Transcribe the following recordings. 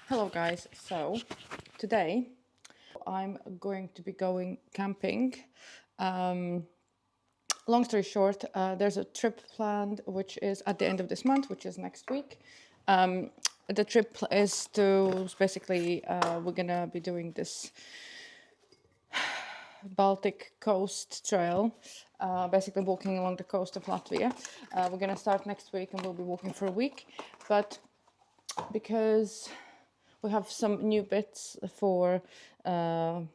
Hello guys, so today I'm going to be going camping. Long story short, there's a trip planned which is at the end of this month, which is next week. The trip is to basically, we're gonna be doing this Baltic coast trail, basically walking along the coast of Latvia. We're gonna start next week and we'll be walking for a week, but because we have some new bits for the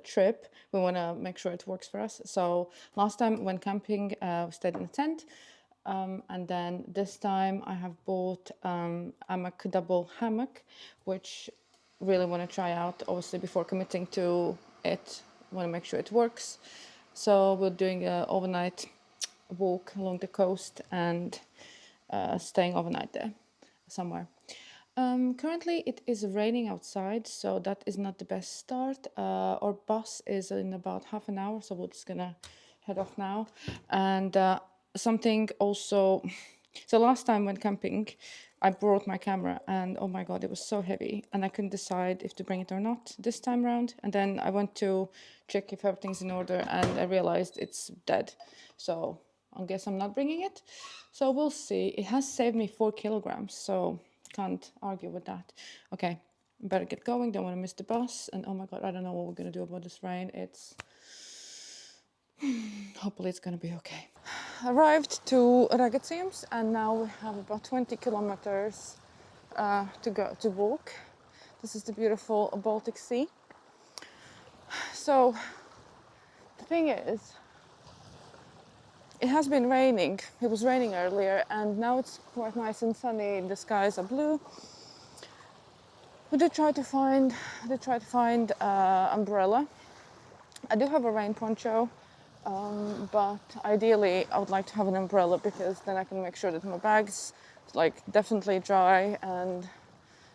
trip, we want to make sure it works for us. So last time when camping, we stayed in a tent, and then this time I have bought Amok Double Hammock, which really want to try out. Obviously, before committing to it, want to make sure it works. So we're doing an overnight walk along the coast and staying overnight there somewhere. Currently it is raining outside, so that is not the best start. Our bus is in about half an hour, so we're just gonna head off now. And something also, so last time when camping, I brought my camera and oh my god, it was so heavy and I couldn't decide if to bring it or not this time around. And then I went to check if everything's in order and I realized it's dead. So I guess I'm not bringing it. So we'll see. It has saved me 4 kilograms, so can't argue with that. Okay, better get going, don't want to miss the bus. And oh my god, I don't know what we're gonna do about this rain. It's hopefully it's gonna be okay. Arrived to Ragaciems and now we have about 20 kilometers to walk. This is the beautiful Baltic Sea. So the thing is, it has been raining. It was raining earlier and now it's quite nice and sunny. The skies are blue. We did try to find umbrella. I do have a rain poncho, but ideally I would like to have an umbrella because then I can make sure that my bag's like definitely dry and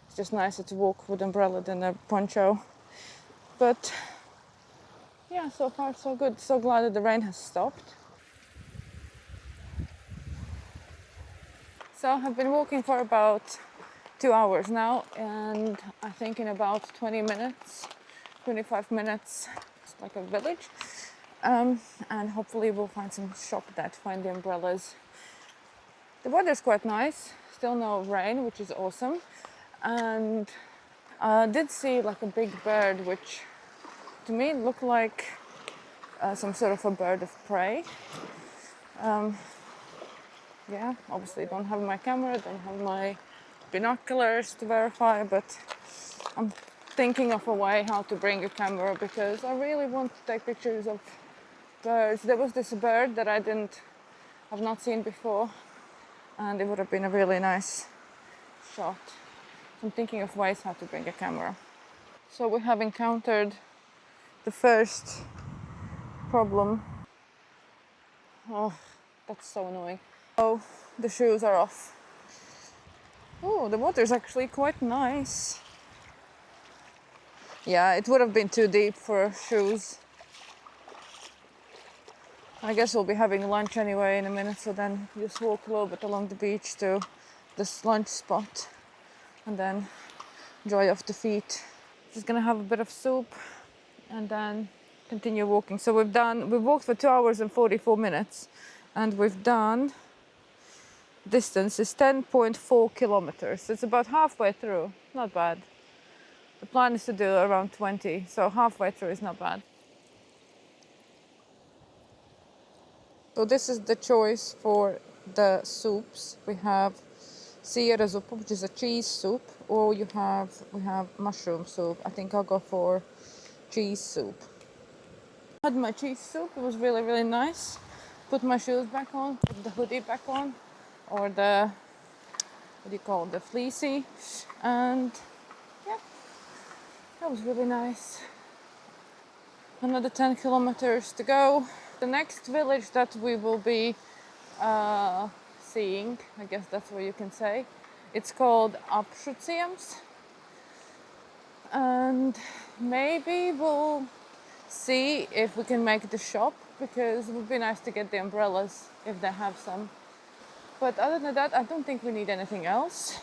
it's just nicer to walk with umbrella than a poncho. But yeah, so far so good. So glad that the rain has stopped. So I've been walking for about 2 hours now, and I think in about 20 minutes, 25 minutes, it's like a village. And hopefully we'll find some shop that find the umbrellas. The weather's quite nice, still no rain, which is awesome. And I did see like a big bird, which to me looked like some sort of a bird of prey. Yeah, obviously don't have my camera, don't have my binoculars to verify, but I'm thinking of a way how to bring a camera because I really want to take pictures of birds. There was this bird that I have not seen before, and it would have been a really nice shot. I'm thinking of ways how to bring a camera. So we have encountered the first problem. Oh, that's so annoying. Oh, the shoes are off. Oh, the water is actually quite nice. Yeah, it would have been too deep for shoes. I guess we'll be having lunch anyway in a minute, so then just walk a little bit along the beach to this lunch spot and then dry off the feet. Just gonna have a bit of soup and then continue walking. So we've walked for 2 hours and 44 minutes and we've done distance is 10.4 kilometers. It's about halfway through, not bad. The plan is to do around 20, so halfway through is not bad. So this is the choice for the soups. We have Sierra soup, which is a cheese soup, or we have mushroom soup. I think I'll go for cheese soup. I had my cheese soup, it was really, really nice. Put my shoes back on, put the hoodie back on, or the, what do you call it, the fleecy, and yeah, that was really nice. Another 10 kilometers to go. The next village that we will be seeing, I guess that's what you can say, it's called Ragaciems, and maybe we'll see if we can make the shop because it would be nice to get the umbrellas if they have some. But other than that, I don't think we need anything else.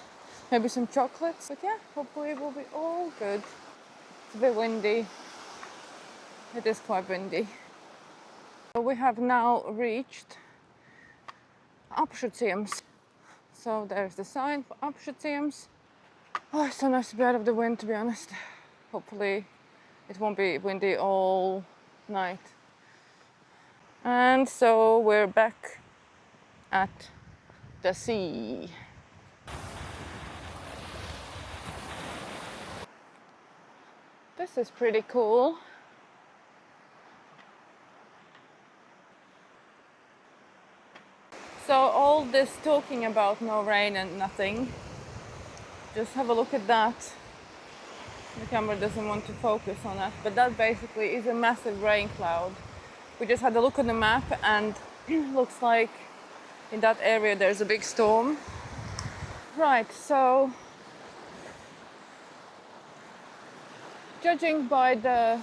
maybe some chocolates. But yeah, hopefully it will be all good. It's a bit windy. It is quite windy. So we have now reached Ragaciems. So there's the sign for Ragaciems. Oh, it's so nice to be out of the wind, to be honest. Hopefully it won't be windy all night. And so we're back at the sea. This is pretty cool. So all this talking about no rain and nothing, just have a look at that. The camera doesn't want to focus on that, but that basically is a massive rain cloud. We just had a look at the map and it looks like in that area there's a big storm. Right, so judging by the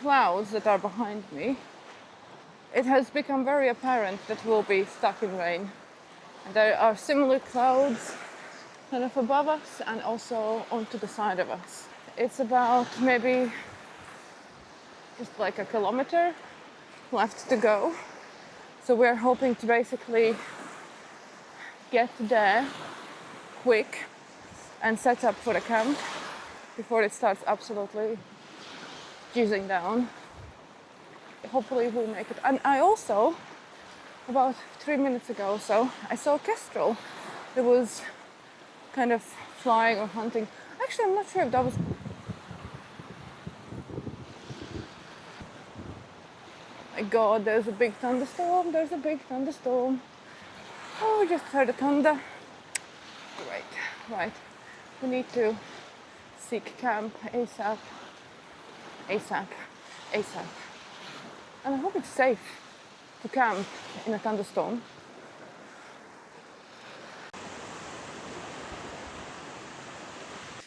clouds that are behind me, it has become very apparent that we'll be stuck in rain. And there are similar clouds kind of above us and also onto the side of us. It's about maybe just like a kilometer left to go. So we're hoping to basically get there quick and set up for the camp before it starts absolutely jizzing down. Hopefully we'll make it. And I also, about 3 minutes ago or so, I saw a kestrel that was kind of flying or hunting. Actually, I'm not sure if that was... My God, there's a big thunderstorm. There's a big thunderstorm. Oh, we just heard the thunder. Right. We need to seek camp ASAP. And I hope it's safe to camp in a thunderstorm.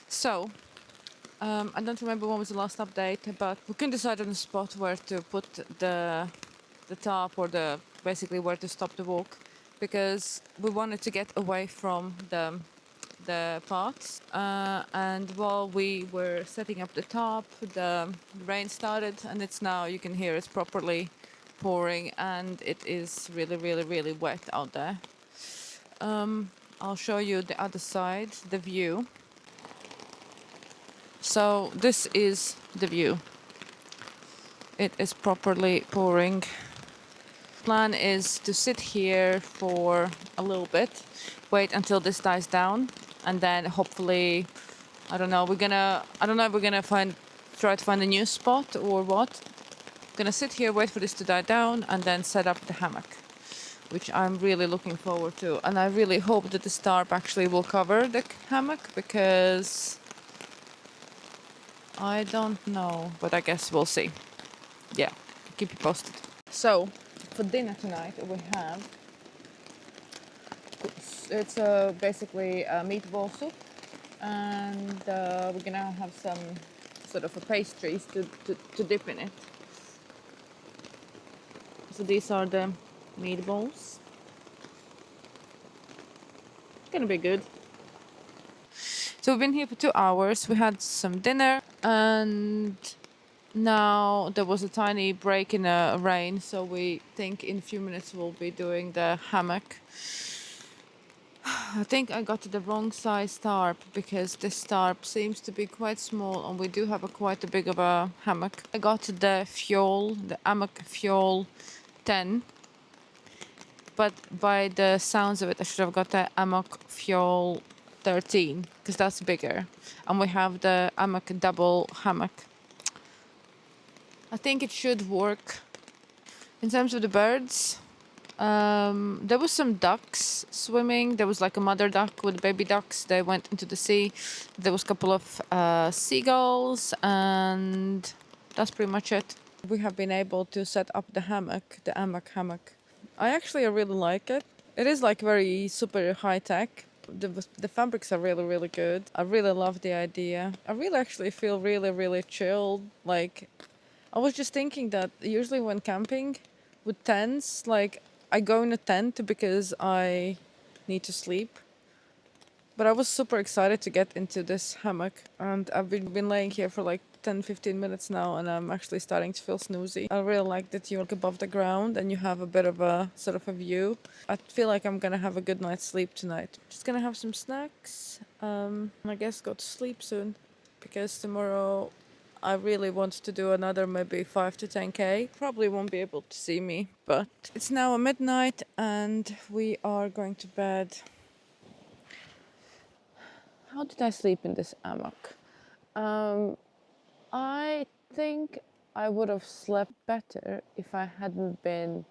So, I don't remember when was the last update, but we couldn't decide on the spot where to put the top or basically where to stop the walk, because we wanted to get away from the paths. And while we were setting up the top, the rain started, and it's now, you can hear it's properly pouring, and it is really, really, really wet out there. I'll show you the other side, the view. So this is the view. It is properly pouring. Plan is to sit here for a little bit, wait until this dies down, and then hopefully, I don't know if we're gonna try to find a new spot or what. Gonna sit here, wait for this to die down, and then set up the hammock, which I'm really looking forward to. And I really hope that the tarp actually will cover the hammock, because I don't know, but I guess we'll see. Yeah, keep you posted. So, for dinner tonight we have, it's basically a meatball soup, and we're gonna have some sort of pastries to dip in it. So these are the meatballs. Gonna be good. So we've been here for 2 hours. We had some dinner, and now there was a tiny break in the rain, so we think in a few minutes we'll be doing the hammock. I think I got the wrong size tarp, because this tarp seems to be quite small, and we do have quite a big of a hammock. I got the Amok 10, but by the sounds of it I should have got the Amok 13, because that's bigger. And we have the Amok Double Hammock. I think it should work. In terms of the birds, there was some ducks swimming. There was like a mother duck with baby ducks. They went into the sea. There was a couple of seagulls, and that's pretty much it. We have been able to set up the hammock, the Amok hammock. I really like it. It is like very super high tech. The fabrics are really, really good. I really love the idea. I really actually feel really, really chilled. Like, I was just thinking that usually when camping with tents, like, I go in a tent because I need to sleep. But I was super excited to get into this hammock, and I've been laying here for like 10-15 minutes now, and I'm actually starting to feel snoozy. I really like that you're like above the ground and you have a bit of a sort of a view. I feel like I'm gonna have a good night's sleep tonight. Just gonna have some snacks, and I guess go to sleep soon, because tomorrow I really want to do another maybe 5 to 10k. Probably won't be able to see me, but it's now a midnight and we are going to bed. How did I sleep in this hammock? I think I would have slept better if I hadn't been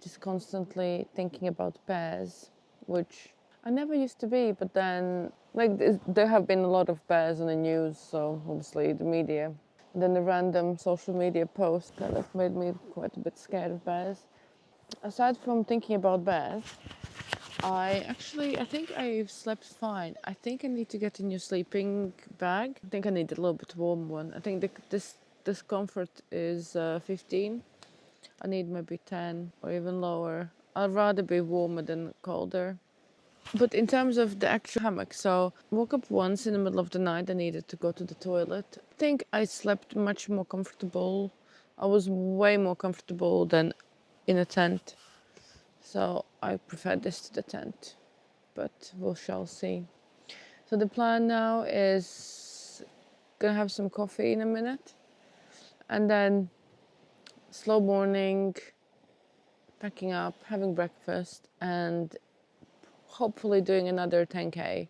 just constantly thinking about bears, which I never used to be, but then, like, there have been a lot of bears on the news, so obviously the media. And then the random social media posts kind of made me quite a bit scared of bears. Aside from thinking about bears, I think I've slept fine. I think I need to get a new sleeping bag. I think I need a little bit warm one. I think this comfort is 15. I need maybe 10 or even lower. I'd rather be warmer than colder. But in terms of the actual hammock, so I woke up once in the middle of the night. I needed to go to the toilet. I think I slept much more comfortable. I was way more comfortable than in a tent. So I prefer this to the tent, but we shall see. So the plan now is gonna have some coffee in a minute, and then slow morning, packing up, having breakfast, and hopefully doing another 10k.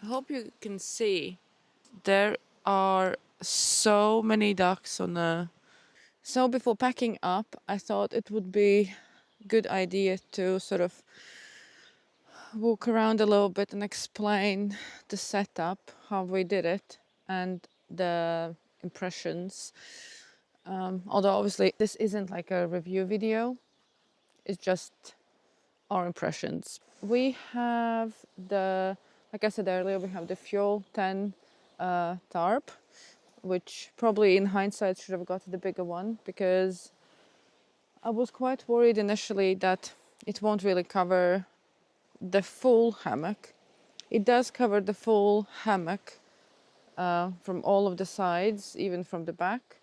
I hope you can see there are so many ducks on the. So before packing up, I thought it would be a good idea to sort of walk around a little bit and explain the setup, how we did it, and the impressions. Although obviously this isn't like a review video, it's just our impressions. We have like I said earlier, we have the Fuel 10 tarp, which probably in hindsight should have got the bigger one, because I was quite worried initially that it won't really cover the full hammock. It does cover the full hammock from all of the sides, even from the back.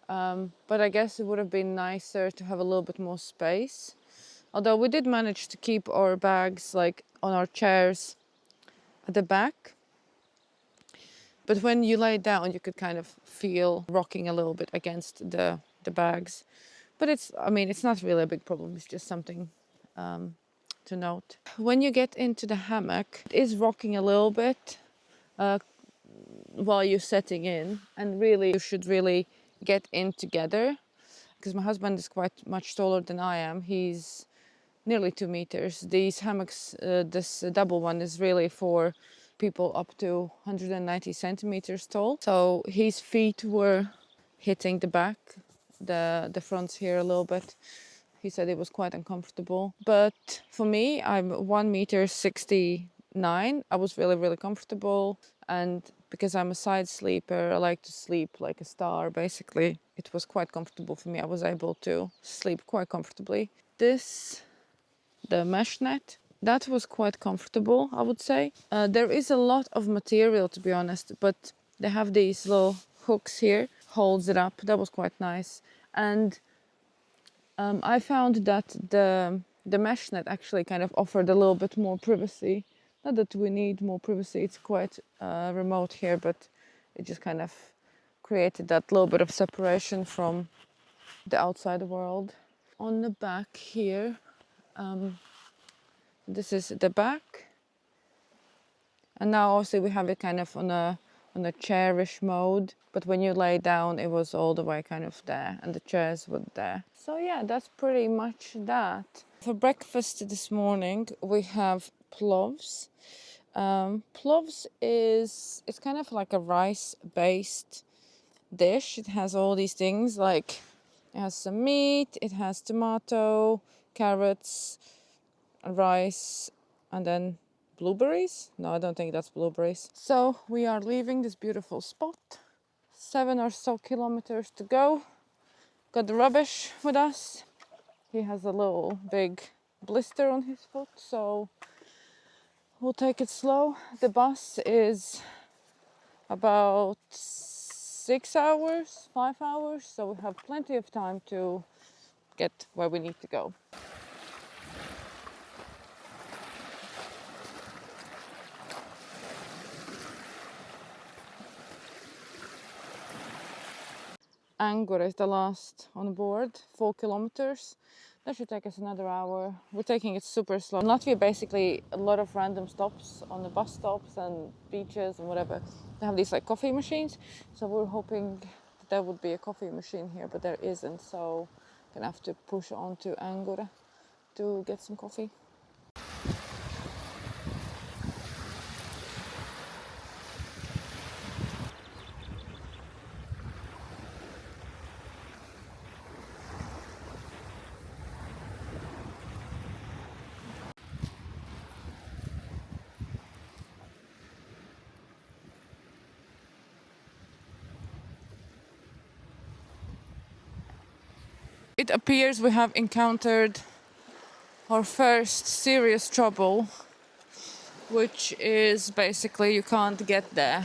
But I guess it would have been nicer to have a little bit more space. Although we did manage to keep our bags like on our chairs at the back. But when you lay down, you could kind of feel rocking a little bit against the bags. But it's not really a big problem. It's just something to note. When you get into the hammock, it is rocking a little bit while you're setting in, and really you should really get in together, because my husband is quite much taller than I am. He's nearly 2 meters. These hammocks, this double one, is really for people up to 190 centimeters tall. So his feet were hitting the back, the fronts here a little bit. He said it was quite uncomfortable. But for me, I'm 1 meter 69. I was really, really comfortable. And because I'm a side sleeper, I like to sleep like a star, basically. It was quite comfortable for me. I was able to sleep quite comfortably. The mesh net, that was quite comfortable, I would say. There is a lot of material, to be honest, but they have these little hooks here, holds it up. That was quite nice. And I found that the mesh net actually kind of offered a little bit more privacy. Not that we need more privacy, it's quite remote here, but it just kind of created that little bit of separation from the outside world. On the back here, this is the back, and now obviously we have it kind of on a chairish mode, but when you lay down it was all the way kind of there, and the chairs were there. So yeah, that's pretty much that. For breakfast this morning we have plovs. Plovs it's kind of like a rice-based dish. It has all these things, like it has some meat, it has tomato, carrots, rice, and then blueberries. No, I don't think that's blueberries. So we are leaving this beautiful spot. 7 or so kilometers to go. Got the rubbish with us. He has a little big blister on his foot, so we'll take it slow. The bus is about 6 hours, 5 hours, so we have plenty of time to get where we need to go. Engure is the last on board, 4 kilometers. That should take us another hour. We're taking it super slow. In Latvia, basically, a lot of random stops on the bus stops and beaches and whatever. They have these like coffee machines. So we're hoping that there would be a coffee machine here, but there isn't. So we're gonna have to push on to Engure to get some coffee. It appears we have encountered our first serious trouble, which is basically you can't get there.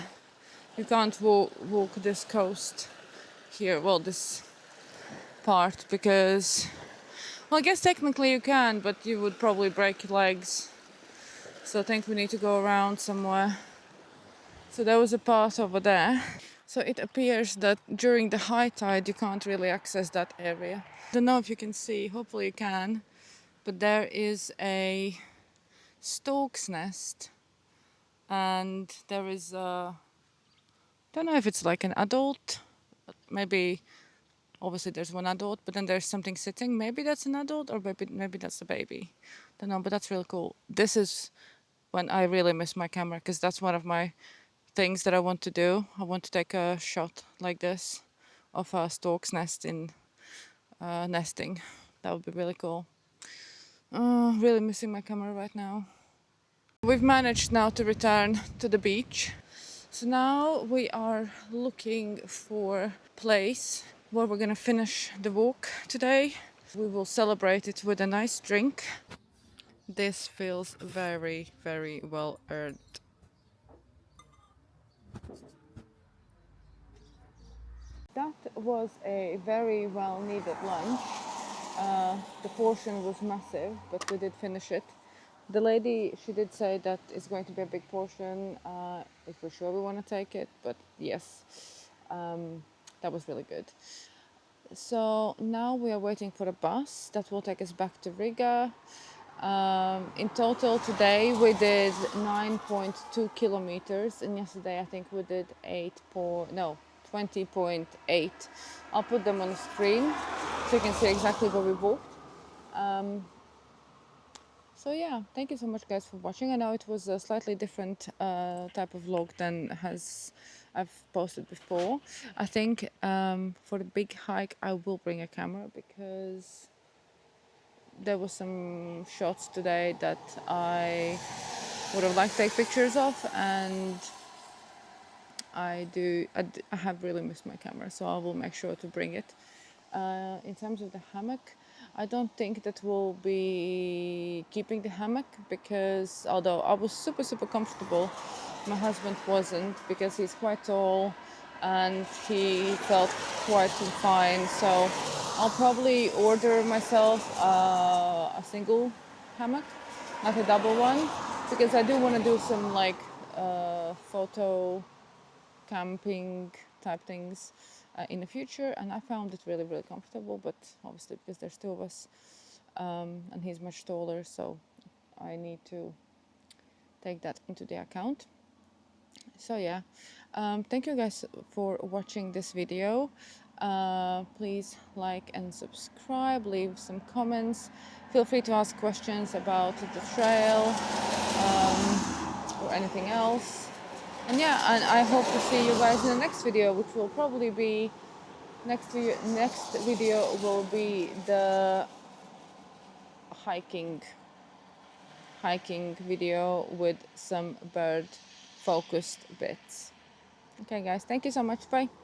You can't walk this coast here, well, this part, because, well, I guess technically you can, but you would probably break your legs. So I think we need to go around somewhere. So there was a path over there. So it appears that during the high tide you can't really access that area. I don't know if you can see, hopefully you can, but there is a stork's nest, and there is a, don't know if it's like an adult, maybe, obviously there's one adult, but then there's something sitting. Maybe that's an adult, or maybe that's a baby. Don't know, but that's really cool. This is when I really miss my camera, because that's one of my things that I want to do. I want to take a shot like this of a stork's nest in nesting. That would be really cool. Really missing my camera right now. We've managed now to return to the beach. So now we are looking for a place where we're gonna finish the walk today. We will celebrate it with a nice drink. This feels very, very well earned. That was a very well needed lunch. The portion was massive, but we did finish it. The lady, she did say that it's going to be a big portion if we're sure we want to take it, but yes, that was really good. So now we are waiting for a bus that will take us back to Riga. In total today we did 9.2 kilometers, and yesterday I think we did 20.8. I'll put them on the screen so you can see exactly where we walked. So yeah, thank you so much guys for watching. I know it was a slightly different type of vlog than I've posted before. I think for the big hike I will bring a camera, because there were some shots today that I would have liked to take pictures of, and I have really missed my camera, so I will make sure to bring it. In terms of the hammock, I don't think that we'll be keeping the hammock, because although I was super comfortable, my husband wasn't, because he's quite tall and he felt quite fine. So I'll probably order myself a single hammock, not a double one, because I do want to do some like photo camping type things in the future, and I found it really comfortable. But obviously because there's two of us and he's much taller, so I need to take that into the account. So yeah, thank you guys for watching this video. Please like and subscribe, leave some comments, feel free to ask questions about the trail or anything else. And yeah, and I hope to see you guys in the next video, which will probably be next video will be the hiking video with some bird focused bits. Okay guys, thank you so much, bye.